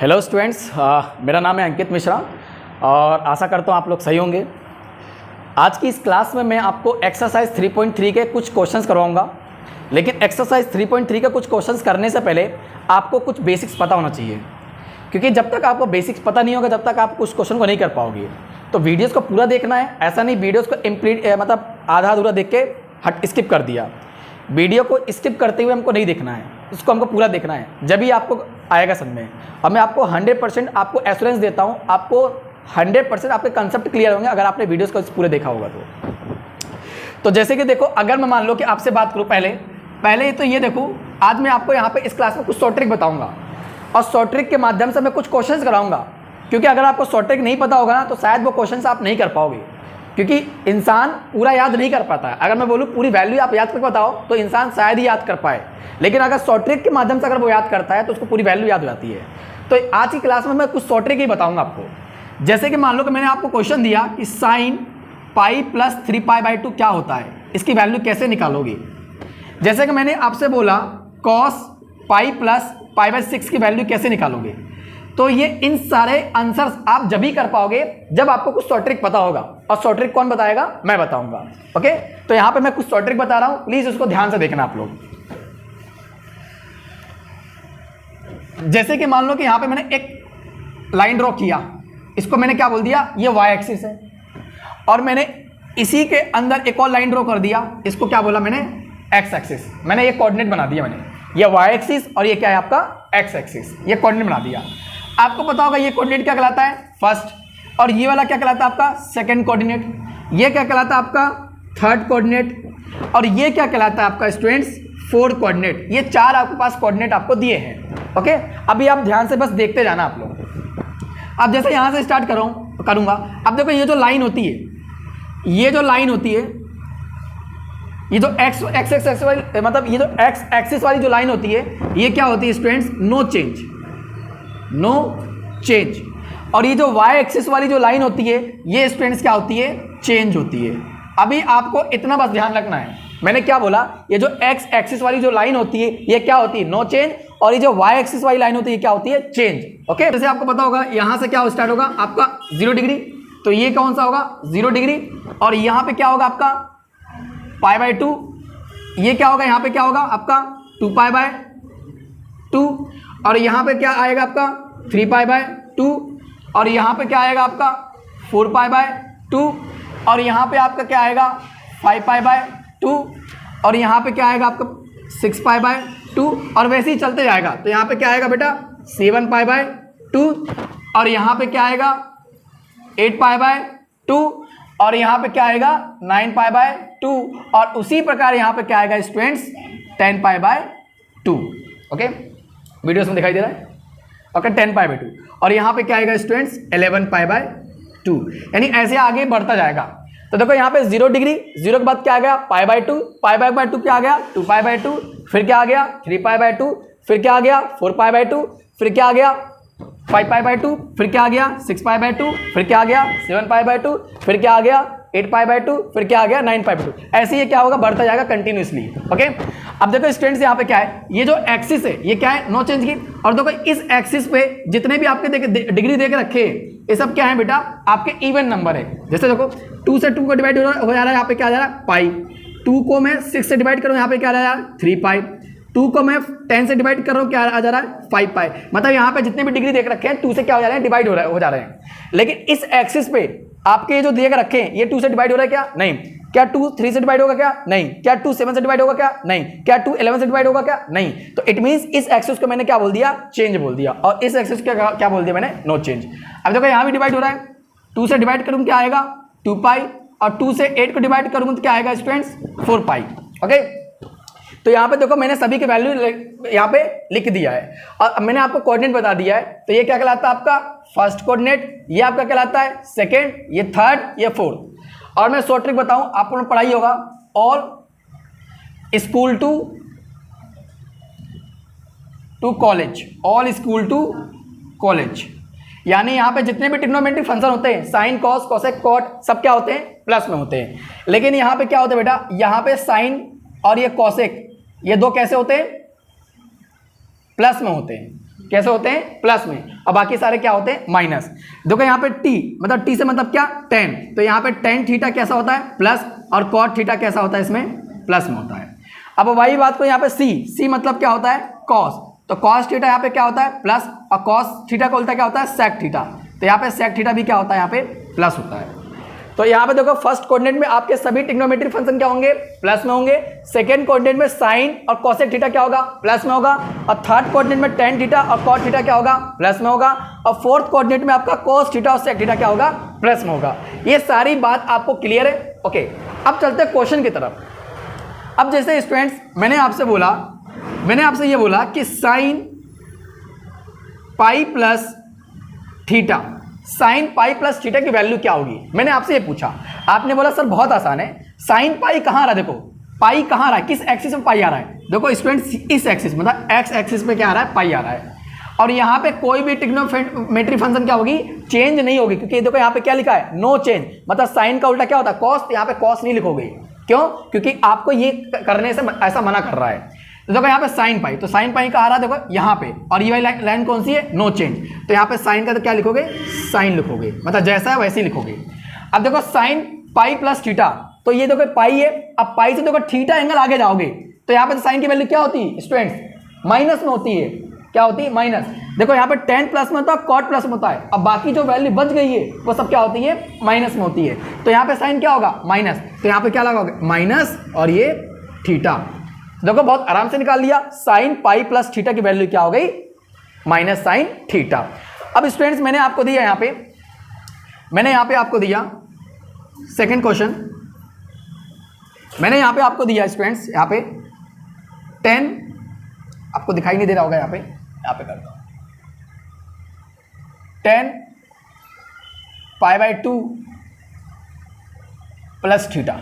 Hello students, मेरा नाम है अंकित मिश्रा और आशा करता हूँ आप लोग सही होंगे। आज की इस क्लास में मैं आपको एक्सरसाइज 3.3 के कुछ क्वेश्चंस करवाऊंगा, लेकिन एक्सरसाइज 3.3 के कुछ क्वेश्चंस करने से पहले आपको कुछ बेसिक्स पता होना चाहिए, क्योंकि जब तक आपको बेसिक्स पता नहीं होगा तब तक आप कुछ क्वेश्चन को नहीं कर पाओगे। तो वीडियोज़ को पूरा देखना है, ऐसा नहीं वीडियोज़ को मतलब आधा अधूरा देख के स्किप कर दिया। वीडियो को स्किप करते हुए हमको नहीं देखना है, उसको हमको पूरा देखना है, जब ही आपको आएगा समझ में। और मैं आपको 100% आपको एश्योरेंस देता हूँ, आपको 100% आपके कंसेप्ट क्लियर होंगे अगर आपने वीडियोस को पूरे देखा होगा। तो जैसे कि देखो, अगर मैं मान लो कि आपसे बात करूँ पहले तो ये देखो, आज मैं आपको यहाँ पे इस क्लास में कुछ शॉर्ट ट्रिक बताऊँगा और शॉर्ट ट्रिक के माध्यम से मैं कुछ क्वेश्चन कराऊँगा, क्योंकि अगर आपको शॉर्ट ट्रिक नहीं पता होगा ना तो शायद वो क्वेश्चन आप नहीं कर पाओगे, क्योंकि इंसान पूरा याद नहीं कर पाता है। अगर मैं बोलूँ पूरी वैल्यू आप याद कर बताओ तो इंसान शायद ही याद कर पाए, लेकिन अगर शॉर्ट ट्रिक के माध्यम से अगर वो याद करता है तो उसको पूरी वैल्यू याद हो जाती है। तो आज की क्लास में मैं कुछ शॉर्ट ट्रिक ही बताऊंगा आपको। जैसे कि मान लो कि मैंने आपको क्वेश्चन दिया कि साइन पाई प्लस 3π/2 क्या होता है, इसकी वैल्यू कैसे निकालोगे। जैसे कि मैंने आपसे बोला कॉस पाई प्लस π/6 की वैल्यू कैसे निकालोगे। तो ये इन सारे आंसर्स आप जब ही कर पाओगे जब आपको कुछ शॉर्ट ट्रिक पता होगा, और शॉर्ट ट्रिक कौन बताएगा, मैं बताऊंगा। ओके, तो यहां पे मैं कुछ शॉर्ट ट्रिक बता रहा हूं, प्लीज उसको ध्यान से देखना आप लोग। जैसे कि मान लो कि यहां पे मैंने एक लाइन ड्रॉ किया, इसको मैंने क्या बोल दिया, ये वाई एक्सिस है, और मैंने इसी के अंदर एक और लाइन ड्रॉ कर दिया, इसको क्या बोला मैंने, एक्स एक्सिस। मैंने ये कोऑर्डिनेट बना दिया, मैंने ये वाई एक्सिस और ये क्या है आपका एक्स एक्सिस, ये कोऑर्डिनेट बना दिया। आपको पता होगा ये कोऑर्डिनेट क्या कहलाता है, फर्स्ट, और ये वाला क्या कहलाता है आपका सेकंड कोऑर्डिनेट, ये क्या कहलाता है आपका थर्ड कोऑर्डिनेट, और ये क्या कहलाता है आपका स्टूडेंट्स फोर्थ कोऑर्डिनेट। ये चार आपके पास कोऑर्डिनेट आपको दिए हैं। ओके, अभी आप ध्यान से बस देखते जाना आप लोग। अब जैसे यहाँ से स्टार्ट करूँगा, अब देखो ये जो लाइन होती है, ये जो लाइन होती है, ये जो एक्स वाली मतलब ये जो एक्स एक्सिस वाली जो लाइन होती है, ये क्या होती है स्टूडेंट्स, नो चेंज। और ये जो वाई एक्सिस वाली जो लाइन होती है, ये स्टूडेंट्स क्या होती है, चेंज होती है। अभी आपको इतना बस ध्यान रखना है, मैंने क्या बोला, ये जो एक्स एक्सिस वाली जो लाइन होती है ये क्या होती है, नो चेंज, और ये जो वाई एक्सिस वाली लाइन होती है क्या होती है, चेंज। ओके, जैसे आपको पता होगा यहां से क्या स्टार्ट होगा आपका 0 डिग्री, तो ये कौन सा होगा 0 डिग्री, और यहां पे क्या होगा आपका π/2, ये क्या होगा, यहां पे क्या होगा आपका 2π/2, और यहां पे क्या आएगा आपका 3π/2, और यहां पे क्या आएगा आपका 4π/2, और यहां पे आपका क्या आएगा 5π/2, और यहां पे क्या आएगा आपका 6π/2, और वैसे ही चलते जाएगा। तो यहां पे क्या आएगा बेटा 7π/2, और यहां पे क्या आएगा 8π/2, और यहां पे क्या आएगा 9π/2, और उसी प्रकार यहां पे क्या आएगा स्टूडेंट्स 10π/2। ओके, वीडियोस में दिखाई दे रहा है। ओके, 10π/2, और यहाँ पे क्या आएगा स्टूडेंट्स 11π/2, यानी ऐसे आगे बढ़ता जाएगा। तो देखो यहाँ पे 0 डिग्री, 0 के बाद क्या आ गया π/2, π/2 क्या आ गया 2π/2, फिर क्या आ गया 3π/2, फिर क्या आ गया 4π/2, फिर क्या आ गया 5π/2, फिर क्या आ गया 6π/2, फिर क्या आ गया 7π/2, फिर क्या आ गया 8π/2, फिर क्या आ गया 9π/2। ऐसे ये क्या होगा, बढ़ता जाएगा कंटिन्यूसली। ओके, अब देखो स्टूडेंट्स यहाँ पे क्या है, ये जो एक्सिस है ये क्या है, नो चेंज की, और देखो इस एक्सिस पे जितने भी आपके डिग्री देके रखे हैं ये सब क्या है बेटा, आपके इवन नंबर है। जैसे देखो 2 से 2 को डिवाइड हो जा रहा है, यहाँ पे क्या आ जा रहा है पाई, 2 को मैं 6 से डिवाइड करूँ, यहाँ पे क्या आ रहा है 3π, 2 को मैं 10 से डिवाइड कर रहा हूँ, क्या आ जा रहा है 5π। मतलब यहाँ पे जितने भी डिग्री देख रखे हैं 2 से क्या हो जा रहे हैं, डिवाइड हो जा रहे हैं। लेकिन इस एक्सिस पे आपके ये जो देख रखे हैं ये 2 से डिवाइड हो रहा है क्या, नहीं। क्या 2 3 से डिवाइड होगा क्या, नहीं। क्या 2 7 से डिवाइड होगा क्या, नहीं। क्या 2 11 से डिवाइड होगा क्या, नहीं। तो इट मींस इस एक्सिस को मैंने क्या बोल दिया, चेंज बोल दिया, और इस एक्सिस को क्या बोल दिया मैंने, नो चेंज। अब देखो यहाँ भी डिवाइड हो रहा है, 2 से डिवाइड करूँ क्या आएगा 2π, और 2 से 8 को डिवाइड करूँ तो क्या आएगा स्टूडेंट्स 4π। ओके, तो यहाँ पे देखो मैंने सभी के वैल्यू यहाँ पे लिख दिया है, और मैंने आपको कोऑर्डिनेट बता दिया है। तो ये क्या कहलाता है आपका फर्स्ट कोऑर्डिनेट, ये आपका कहलाता है सेकंड, ये थर्ड, ये फोर्थ। और मैं शॉर्ट ट्रिक बताऊं, आप लोगों ने पढ़ाई होगा, all school to college, all school to college, यानी यहाँ पे जितने भी ट्रिग्नोमेट्रिक फंक्शन होते हैं, साइन कॉस कोसेक कॉट, सब क्या होते हैं, प्लस में होते हैं। लेकिन यहाँ पे क्या होता है बेटा, यहाँ पे साइन और ये कोसेक, ये दो कैसे होते हैं, प्लस में होते हैं। कैसे होते हैं, प्लस में, और बाकी सारे क्या होते हैं, माइनस। देखो यहाँ पे टी मतलब टी से मतलब क्या, टेन, तो यहाँ पे टेन थीटा कैसा होता है, प्लस, और कॉट थीटा कैसा होता है, इसमें प्लस में होता है। अब वही बात को यहाँ पे सी मतलब क्या होता है, कॉस, तो कॉस थीटा यहाँ पे क्या होता है, प्लस, और कॉस थीटा को उल्टा क्या होता है, सेक थीटा, तो यहाँ पे सेक थीटा भी क्या होता है, यहाँ पे प्लस होता है। तो यहाँ पे देखो फर्स्ट कोऑर्डिनेट में आपके सभी ट्रिग्नोमेट्रिक फंक्शन क्या होंगे, प्लस में होंगे। सेकंड कोऑर्डिनेट में साइन और कोसेक थीटा क्या होगा, प्लस में होगा। और थर्ड कोऑर्डिनेट में टेन थीटा और कॉट थीटा क्या होगा, प्लस में होगा। और फोर्थ कोऑर्डिनेट में आपका कोस थीटा और सेक थीटा क्या होगा, प्लस में होगा। ये सारी बात आपको क्लियर है, ओके। अब चलते हैं क्वेश्चन की तरफ। अब जैसे स्टूडेंट्स मैंने आपसे ये बोला कि sine pi plus theta, sine pi plus theta की वैल्यू क्या होगी, मैंने आपसे ये पूछा। आपने बोला सर बहुत आसान है, साइन पाई कहाँ आ रहा है, देखो पाई कहाँ आ रहा है, किस एक्सिस में पाई आ रहा है, देखो स्टूडेंट्स इस एक्सिस मतलब एक्स एक्सिस पे क्या आ रहा है, पाई आ रहा है। और यहाँ पे कोई भी ट्रिग्नोमेट्री फंक्शन क्या होगी, चेंज नहीं होगी, क्योंकि देखो यहाँ पे क्या लिखा है, नो चेंज, मतलब साइन का उल्टा क्या होता है, कॉस, तो यहाँ पे कॉस नहीं लिखोगे, क्यों, क्योंकि आपको ये करने से ऐसा मना कर रहा है। तो देखो यहाँ पे साइन पाई, तो साइन पाई का आ रहा है देखो यहाँ पे, और ये वाली लाइन कौन सी है, नो चेंज, तो यहाँ पे साइन का तो क्या लिखोगे, साइन लिखोगे, मतलब जैसा है वैसे ही लिखोगे। अब देखो साइन पाई प्लस थीटा, तो ये देखो पाई है, अब पाई से देखो थीटा एंगल आगे जाओगे, तो यहाँ पे तो साइन की वैल्यू क्या होती है स्टूडेंट्स, माइनस में होती है, क्या होती है, माइनस। देखो यहाँ पे टेन प्लस में होता है, कॉट प्लस में होता है, अब बाकी जो वैल्यू बच गई है वो सब क्या होती है, माइनस में होती है। तो यहाँ पे साइन क्या होगा, माइनस, तो यहाँ पे क्या लगाओगे, माइनस, और ये थीटा। देखो बहुत आराम से निकाल लिया, साइन पाई प्लस थीटा की वैल्यू क्या हो गई, माइनस साइन थीटा। अब स्टूडेंट्स मैंने आपको दिया यहाँ पे आपको दिया सेकंड क्वेश्चन, मैंने यहाँ पे आपको दिया स्टूडेंट्स, यहाँ पे 10, आपको दिखाई नहीं दे रहा होगा, यहाँ पे करता हूँ 10 π/2 प्लस थीटा,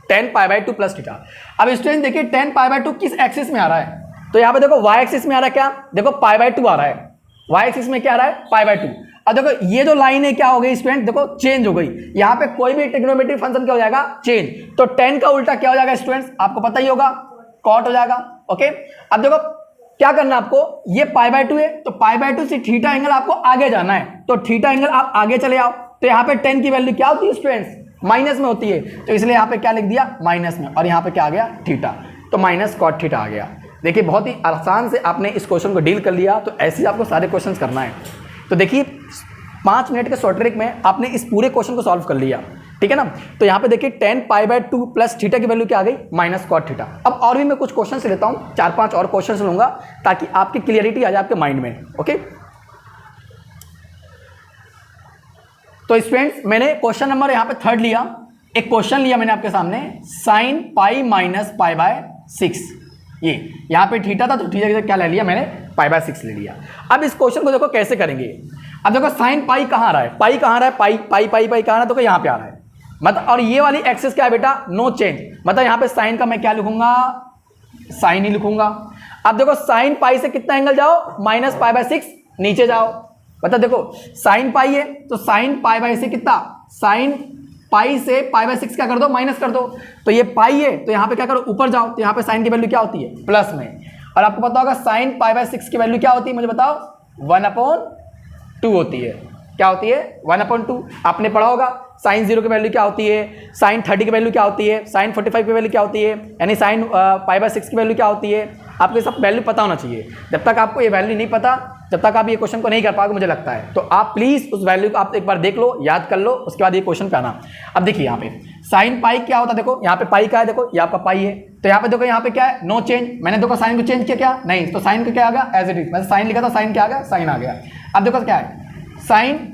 10 π/2 प्लस थीटा। अब स्टूडेंट देखिए 10 π/2 किस एक्सिस में आ रहा है, तो यहाँ पे देखो y एक्सिस में आ रहा है, क्या देखो π/2 आ रहा है, y एक्सिस में क्या आ रहा है, π/2। अब देखो ये जो लाइन है क्या हो गई स्टूडेंट, देखो चेंज हो गई, यहाँ पे कोई भी ट्रिग्नोमेट्रिक फंक्शन क्या हो जाएगा, चेंज, तो 10 का उल्टा क्या हो जाएगा स्टूडेंट्स, आपको पता ही होगा, कॉट हो जाएगा, ओके। अब देखो क्या करना आपको, ये π/2 है, तो π/2 से थीटा एंगल आपको आगे जाना है, तो थीटा एंगल आप आगे चले आओ, तो यहाँ पे 10 की वैल्यू क्या होती है स्टूडेंट्स, माइनस में होती है, तो इसलिए यहाँ पे क्या लिख दिया, माइनस में, और यहाँ पे क्या आ गया, थीटा, तो माइनस कॉट थीटा आ गया। देखिए बहुत ही आसान से आपने इस क्वेश्चन को डील कर लिया, तो ऐसे ही आपको सारे क्वेश्चन करना है। तो देखिए 5 मिनट के शॉर्ट ट्रिक में आपने इस पूरे क्वेश्चन को सॉल्व कर लिया, ठीक है ना। तो यहाँ पे देखिए 10 π/2 प्लस थीटा की वैल्यू क्या आ गई, माइनस कॉट थीटा। अब और भी मैं कुछ क्वेश्चन लेता हूँ, 4-5 और क्वेश्चन लूंगा ताकि आपकी क्लियरिटी आ जाए आपके माइंड में, ओके। तो स्टूडेंट्स मैंने क्वेश्चन नंबर यहाँ पे 3 लिया, एक क्वेश्चन लिया मैंने आपके सामने, साइन पाई माइनस π/6, ये यहाँ पे थीटा था तो थीटा की जगह क्या ले लिया मैंने, π/6 ले लिया। अब इस क्वेश्चन को देखो कैसे करेंगे। अब देखो साइन पाई कहाँ आ रहा है, पाई कहाँ आ रहा है, पाई पाई पाई पाई कहाँ आ रहा है, देखो यहाँ पे आ रहा है, मतलब, और ये वाली एक्सिस क्या है बेटा, नो चेंज, मतलब यहाँ पे साइन का मैं क्या लिखूंगा, साइन ही लिखूंगा। अब देखो साइन पाई से कितना एंगल जाओ, माइनस π/6, नीचे जाओ, मतलब देखो साइन पाई है तो साइन π/6 कितना, साइन पाई से π/6 क्या कर दो, माइनस कर दो, तो ये पाई है तो यहाँ पे क्या करो, ऊपर जाओ, तो यहाँ पे साइन की वैल्यू क्या होती है, प्लस में, और आपको पता होगा साइन π/6 की वैल्यू क्या होती है, मुझे बताओ, 1/2 होती है, क्या होती है, 1/2। आपने पढ़ा होगा साइन 0 की वैल्यू क्या होती है, साइन 30 की वैल्यू क्या होती है, साइन 45 की वैल्यू क्या होती है, यानी साइन π/6 की वैल्यू क्या होती है, आपको ये सब वैल्यू पता होना चाहिए। जब तक आपको ये वैल्यू नहीं पता, जब तक आप ये क्वेश्चन को नहीं कर पाओगे मुझे लगता है, तो आप प्लीज़ उस वैल्यू को आप एक बार देख लो, याद कर लो, उसके बाद ये क्वेश्चन पे आना। अब देखिए यहाँ पे साइन पाई क्या होता है, देखो यहाँ पे पाई क्या है, देखो ये आपका पाई है, तो यहाँ पे देखो यहाँ पे क्या है, नो चेंज, मैंने देखो साइन को चेंज किया क्या, नहीं, तो साइन को क्या आ गया, एज इट इज, मैंने साइन लिखा था, साइन क्या आ गया, साइन आ गया। अब देखो क्या है, साइन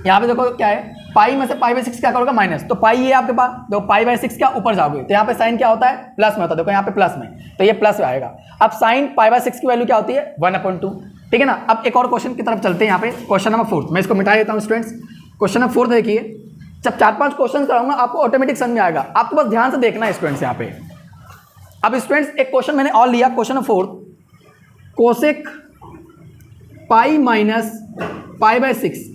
यहाँ पे देखो क्या है, पाई में से π/6 क्या करोगे, माइनस, तो पाई है आपके पास, देखो π/6 क्या ऊपर जाओगे, तो यहाँ पे साइन क्या होता है, प्लस में होता है, देखो यहाँ पे प्लस में, तो ये प्लस में आएगा। अब साइन π/6 की वैल्यू क्या होती है, 1/2, ठीक है ना। अब एक और क्वेश्चन की तरफ चलते हैं, यहाँ पे क्वेश्चन नंबर 4, मैं इसको मिटा देता हूँ स्टूडेंट्स। क्वेश्चन नंबर 4 देखिए, जब 4-5 क्वेश्चन कराऊंगा आपको ऑटोमेटिक समझ में आएगा, आपको बस ध्यान से देखना है स्टूडेंट्स यहाँ पे। अब स्टूडेंट्स एक क्वेश्चन मैंने और लिया, question number 4, cosec pi minus π/6,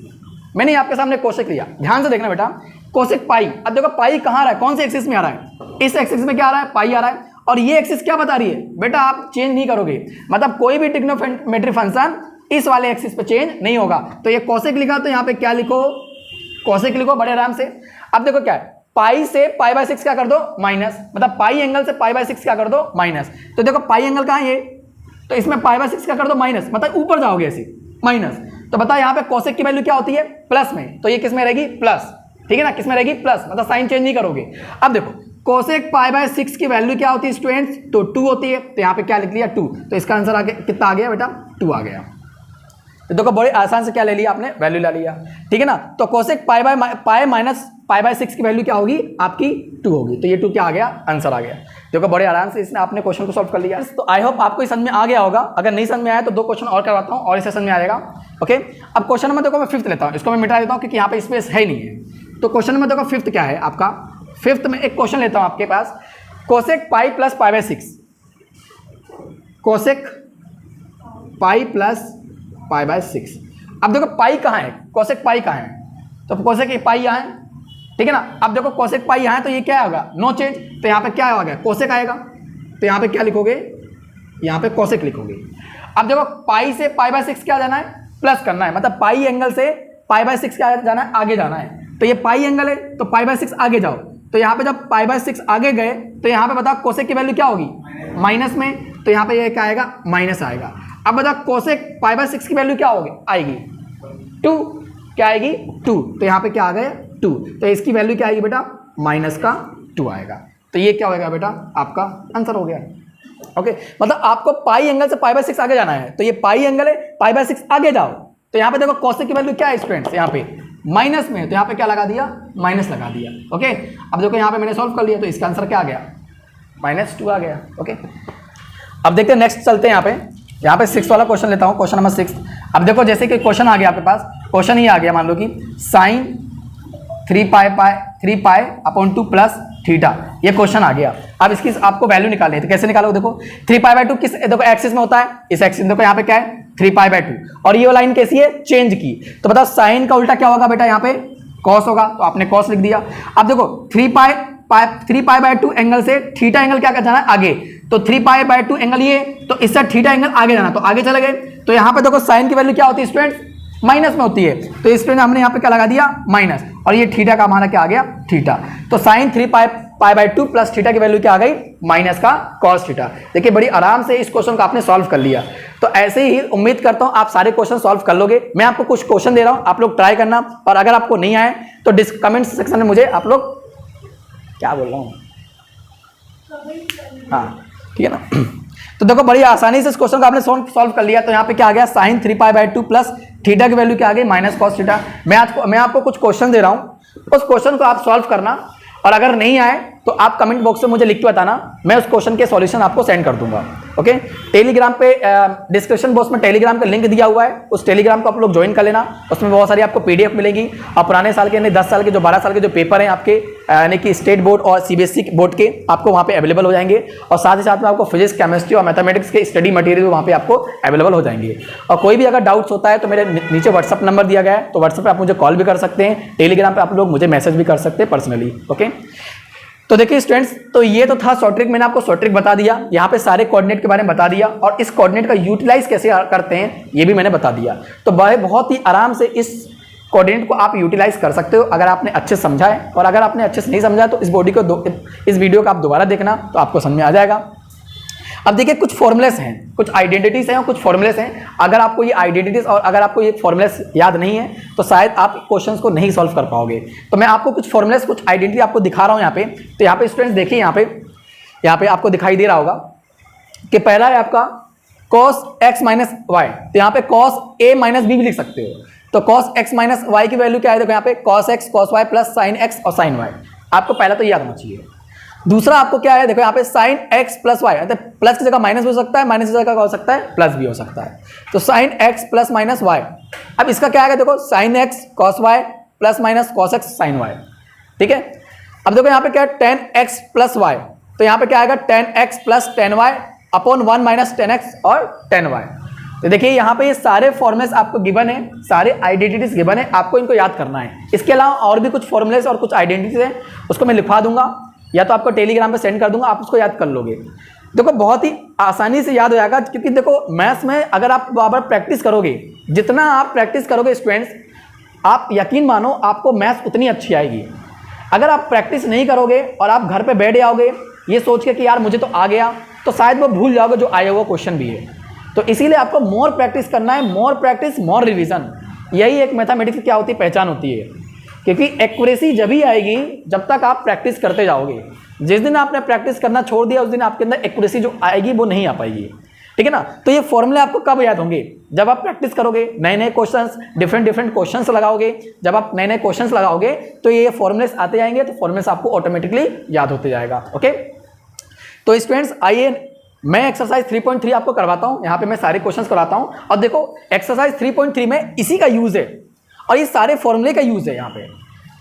मैंने आपके सामने कोसेक लिया, ध्यान से देखना बेटा, कोसेक पाई। अब देखो पाई कहाँ आ रहा है, कौन से एक्सिस में आ रहा है, इस एक्सिस में क्या आ रहा है, पाई आ रहा है, और ये एक्सिस क्या बता रही है बेटा, आप चेंज नहीं करोगे, मतलब कोई भी ट्रिग्नोमेट्री फंक्शन इस वाले एक्सिस पे चेंज नहीं होगा। तो ये कोसेक लिखा तो यहाँ पे क्या लिखो, कोसेक लिखो बड़े आराम से। अब देखो क्या है, पाई से पाई बाय 6 क्या कर दो माइनस, मतलब पाई एंगल से पाई बाय 6 क्या कर दो माइनस। तो देखो पाई एंगल कहाँ है ये, तो इसमें पाई बाय 6 क्या कर दो माइनस, मतलब ऊपर जाओगे ऐसे माइनस। तो बताओ यहाँ पे कोसेक की वैल्यू क्या होती है प्लस में, तो ये किस में रहेगी प्लस, ठीक है ना, किस में रहेगी प्लस, मतलब साइन चेंज नहीं करोगे। अब देखो कोसेक पाई बाय 6 की वैल्यू क्या होती है स्टूडेंट्स, तो 2 होती है। तो यहाँ पे क्या लिख लिया 2, तो इसका आंसर आगे कितना आ गया बेटा 2 आ गया। तो देखो बड़े आसान से क्या ले लिया आपने, वैल्यू ले लिया, ठीक है ना। तो cosec pi minus pi by 6 की वैल्यू क्या होगी आपकी 2 होगी, तो ये 2 क्या आ गया आंसर आ गया। देखो बड़े आराम से इसने आपने क्वेश्चन को सॉल्व कर लिया। तो आई होप आपको समझ में आ गया होगा, अगर नहीं समझ में आया तो 2 क्वेश्चन और करवाता हूँ और इसे समझ में आएगा। ओके, अब क्वेश्चन नंबर देखो मैं 5th लेता हूँ, इसको मैं मिटा देता हूँ क्योंकि यहाँ पे स्पेस है नहीं है। तो क्वेश्चन नंबर देखो 5th क्या है आपका, 5th में एक क्वेश्चन लेता हूँ आपके पास, cosec pi plus pi by 6, cosec pi plus pi by 6। अब देखो पाई कहाँ है, कोसेक पाई कहाँ है, तो कोसेक पाई यहाँ है, ठीक है ना। अब देखो कोसेक पाई यहाँ है तो ये क्या होगा नो चेंज, तो यहाँ पे क्या आएगा कोसेक आएगा, तो यहाँ पे क्या लिखोगे, यहाँ पे कोसेक लिखोगे। अब देखो पाई से पाई बाय 6 क्या जाना है प्लस करना है, मतलब पाई एंगल से पाई बाय 6 क्या जाना है आगे जाना है। तो ये पाई एंगल है तो पाई बाय 6 आगे जाओ, तो यहाँ पे जब पाई बाय 6 आगे गए तो यहाँ पे बताओ कोसेक की वैल्यू क्या होगी माइनस में, तो यहाँ पे ये क्या आएगा माइनस आएगा। अब बताओ कोसेक पाई बाय 6 की वैल्यू क्या होगी आएगी 2, क्या आएगी 2, तो यहाँ पे क्या आ गया 2, तो इसकी वैल्यू क्या आएगी बेटा माइनस का 2 आएगा। तो ये क्या होगा बेटा आपका आंसर हो गया। ओके, मतलब आपको पाई एंगल से पाई बाय 6 आगे जाना है, तो ये पाई एंगल है पाई बाय 6 आगे जाओ, तो यहाँ पे देखो कोसेक की वैल्यू क्या है स्टूडेंट्स यहाँ पे माइनस में, तो यहाँ पे क्या लगा दिया माइनस लगा दिया। ओके, अब देखो यहाँ पे मैंने सॉल्व कर लिया, तो इसका आंसर क्या आ गया -2 आ गया। ओके, अब देखते हैं नेक्स्ट चलते हैं यहाँ पे 6 वाला क्वेश्चन लेता हूँ, क्वेश्चन नंबर 6। अब देखो जैसे कि क्वेश्चन आ गया आपके पास, क्वेश्चन ये आ गया मान लो कि साइन 3π/2 प्लस थीटा, ये क्वेश्चन आ गया। अब इसकी आपको वैल्यू निकालनी है, तो कैसे निकालो, देखो 3π/2 किस देखो एक्सिस में होता है, इस एक्सिस देखो यहाँ पे क्या है 3π/2, और ये लाइन कैसी है चेंज की, तो बताओ साइन का उल्टा क्या होगा बेटा यहाँ पे कॉस होगा, तो आपने कॉस लिख दिया। अब देखो 3π/2 एंगल से थीटा एंगल क्या जाना है आगे, तो 3π/2 एंगल ये, तो इससे थीटा एंगल आगे जाना, तो आगे चले गए। तो यहाँ पे देखो साइन की वैल्यू क्या होती है स्टूडेंट माइनस में होती है, तो स्टूडेंट हमने यहाँ पे क्या लगा दिया माइनस, और ये थीटा का हमारा क्या आ गया थीटा, तो साइन 3π/2 प्लस थीटा की वैल्यू क्या आ गई माइनस का कॉस थीटा। देखिए बड़ी आराम से इस क्वेश्चन को आपने सॉल्व कर लिया। तो ऐसे ही उम्मीद करता हूं आप सारे क्वेश्चन सॉल्व कर लोगे। मैं आपको कुछ क्वेश्चन दे रहा हूं, आप लोग ट्राई करना, और अगर आपको नहीं आए तो कमेंट सेक्शन में मुझे आप लोग क्या बोल रहा हूं, हाँ ठीक है ना। तो देखो बड़ी आसानी से इस क्वेश्चन को आपने सॉल्व कर लिया। तो यहाँ पे क्या आ गया साइन 3π/2 प्लस थीटा की वैल्यू क्या आ गई माइनस कॉस थीटा। मैं आपको कुछ क्वेश्चन दे रहा हूँ, उस क्वेश्चन को आप सॉल्व करना, और अगर नहीं आए तो आप कमेंट बॉक्स में मुझे लिख के बताना, मैं उस क्वेश्चन के सॉल्यूशन आपको सेंड कर दूंगा। ओके, टेलीग्राम पे डिस्क्रिप्शन बॉक्स में टेलीग्राम का लिंक दिया हुआ है, उस टेलीग्राम को आप लोग ज्वाइन कर लेना। उसमें बहुत सारी आपको पीडीएफ मिलेंगी, और पुराने साल के यानी 10 साल के जो 12 साल के जो पेपर हैं आपके यानी कि स्टेट बोर्ड और सीबीएसई बोर्ड के, आपको वहाँ पे अवेलेबल हो जाएंगे। और साथ ही साथ में आपको फिजिक्स, केमिस्ट्री और मैथमेटिक्स के स्टडी मटेरियल वहाँ पे आपको अवेलेबल हो जाएंगे। और कोई भी अगर डाउट्स होता है तो मेरे नीचे व्हाट्सअप नंबर दिया गया है, तो व्हाट्सअप पे आप मुझे कॉल भी कर सकते हैं, टेलीग्राम पे आप लोग मुझे मैसेज भी कर सकते हैं पर्सनली। ओके, तो देखिए स्टूडेंट्स, तो ये तो था शॉर्ट ट्रिक, मैंने आपको शॉर्ट ट्रिक बता दिया, यहाँ पे सारे कोऑर्डिनेट के बारे में बता दिया, और इस कोऑर्डिनेट का यूटिलाइज कैसे करते हैं ये भी मैंने बता दिया। तो बहुत ही आराम से इस कोऑर्डिनेट को आप यूटिलाइज कर सकते हो अगर आपने अच्छे से समझा है, और अगर आपने अच्छे से नहीं समझा तो इस वीडियो को आप दोबारा देखना तो आपको समझ में आ जाएगा। अब देखिए कुछ फॉर्मुलेस हैं, कुछ आइडेंटिटीज हैं और कुछ फॉर्मुलेस हैं। अगर आपको ये आइडेंटिटीज और अगर आपको ये फॉर्मुलेस याद नहीं है तो शायद आप क्वेश्चंस को नहीं सॉल्व कर पाओगे। तो मैं आपको कुछ फॉर्मुलेस, कुछ आइडेंटिटी आपको दिखा रहा हूँ यहाँ पे। तो यहाँ पे स्टूडेंट्स देखिए, यहाँ पे आपको दिखाई दे रहा होगा कि पहला है आपका cos x माइनस वाई, तो यहाँ पे cos a माइनस बी भी लिख सकते हो। तो cos x माइनस वाई की वैल्यू क्या है, देखो यहाँ पे cos x cos y plus sign x और साइन y, आपको पहला तो याद होना चाहिए। दूसरा आपको क्या है, देखो यहाँ पे sine x plus y, plus की जगह माइनस भी हो सकता है, माइनस की जगह क्या हो सकता है प्लस भी हो सकता है। तो sine x plus minus y, अब इसका क्या है, देखो sine x cos y plus minus cos x sine y, ठीक है। अब देखो यहाँ पे क्या है tan x प्लस वाई, तो यहाँ पे क्या आएगा tan x plus tan y upon 1 minus tan x और tan y। तो देखिए यहाँ पे ये सारे फॉर्मुलेस आपको गिवन है, सारे आइडेंटिटीज गिवन है, आपको इनको याद करना है। इसके अलावा और भी कुछ फॉर्मुलेस और कुछ आइडेंटिटीज है, उसको मैं लिखवा दूंगा या तो आपको टेलीग्राम पे सेंड कर दूंगा, आप उसको याद कर लोगे। देखो बहुत ही आसानी से याद हो जाएगा, क्योंकि देखो मैथ्स में अगर आप बार प्रैक्टिस करोगे, जितना आप प्रैक्टिस करोगे स्टूडेंट्स, आप यकीन मानो आपको मैथ्स उतनी अच्छी आएगी। अगर आप प्रैक्टिस नहीं करोगे और आप घर पे बैठ जाओगे ये सोच के कि यार मुझे तो आ गया, तो शायद वो भूल जाओगे जो आया हुआ क्वेश्चन भी है। तो इसीलिए आपको मोर प्रैक्टिस करना है, मोर प्रैक्टिस मोर रिवीजन। यही एक मैथमेटिक्स की क्या होती है, पहचान होती है। क्योंकि एक्यूरेसी जब ही आएगी जब तक आप प्रैक्टिस करते जाओगे। जिस दिन आपने प्रैक्टिस करना छोड़ दिया उस दिन आपके अंदर एक्यूरेसी जो आएगी वो नहीं आ पाएगी, ठीक है ना। तो ये फॉर्मूले आपको कब याद होंगे, जब आप प्रैक्टिस करोगे, नए नए क्वेश्चंस, डिफरेंट क्वेश्चंस लगाओगे। जब आप नए नए क्वेश्चंस लगाओगे तो ये फॉर्मूलेस आते जाएंगे, तो फॉर्मूलेस आपको ऑटोमेटिकली याद होते जाएगा। ओके, तो स्टूडेंट्स आइए मैं एक्सरसाइज 3.3 आपको करवाता हूं। यहाँ पे मैं सारे क्वेश्चंस कराता हूं और देखो एक्सरसाइज 3.3 में इसी का यूज है और ये सारे फॉर्मूले का यूज है यहाँ पे,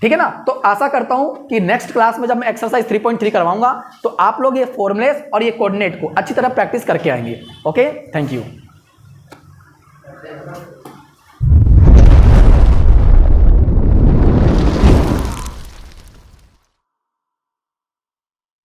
ठीक है ना। तो आशा करता हूं कि नेक्स्ट क्लास में जब मैं एक्सरसाइज 3.3 करवाऊंगा तो आप लोग ये फॉर्मूलेस और ये कोऑर्डिनेट को अच्छी तरह प्रैक्टिस करके आएंगे। Okay, thank you.